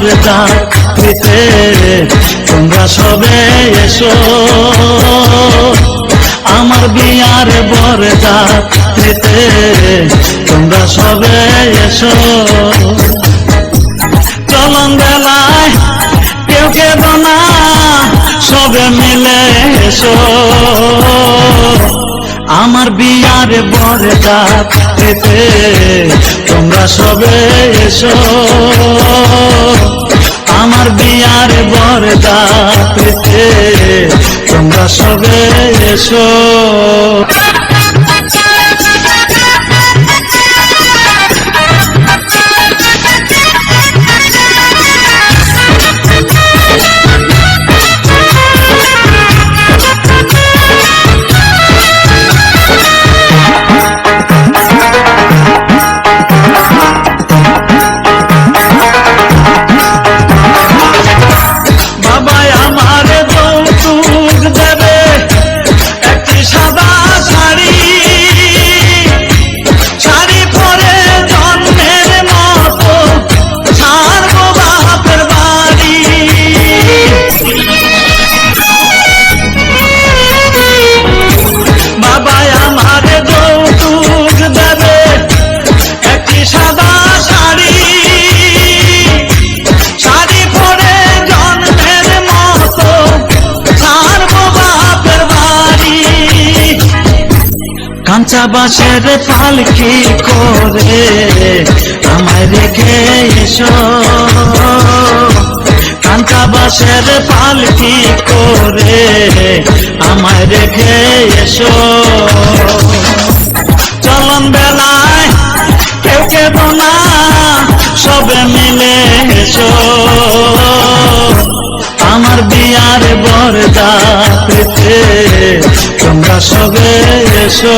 বরযাত্রীতে তোমরা সবে এসো, আমার বিয়ার বরযাত্রীতে তোমরা সবে এসো। চলন বেলায় কেউ কেঁদো না, সবে মিলে এসো, আমার বিয়ার বরযাত্রীতে তোমরা সবে এসো, আমার বিয়ার বরযাত্রীতে তোমরা সবে এসো। কাঁচা বাঁশের পালকি করে আমায় রেখে এসো, কাঁচা বাঁশের পালকি করে আমায় রেখে এসো। চলন বেলায় কেউ কেঁদো না, সবে মিলে এসো, আমার বিয়ার বরযাত্রীতে তোমরা সবে এসো।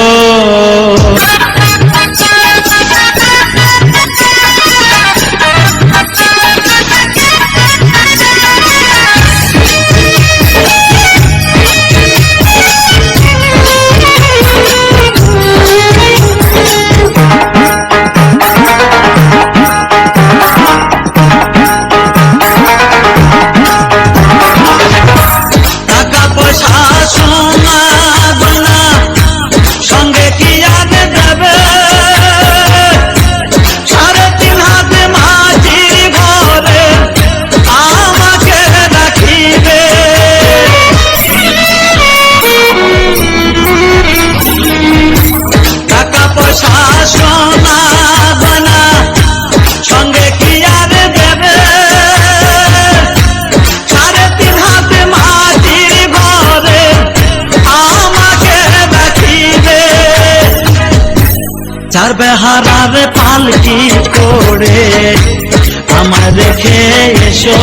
চার বেহারার পালকি করে আমায় রেখে এসো,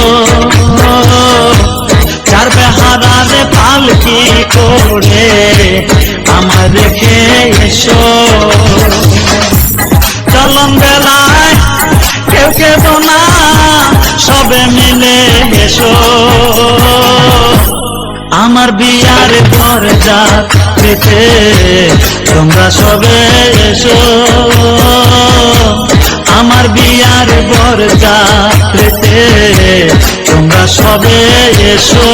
চার বেহারার পালকি করে আমায় রেখে এসো। চলন বেলায় কেউ কেঁদো না, সবে মিলে এসো, আমার বিয়ার বরযাত্রীতে তোমরা সবে এসো, আমার বিয়ার বরযাত্রীতে তোমরা সবে এসো।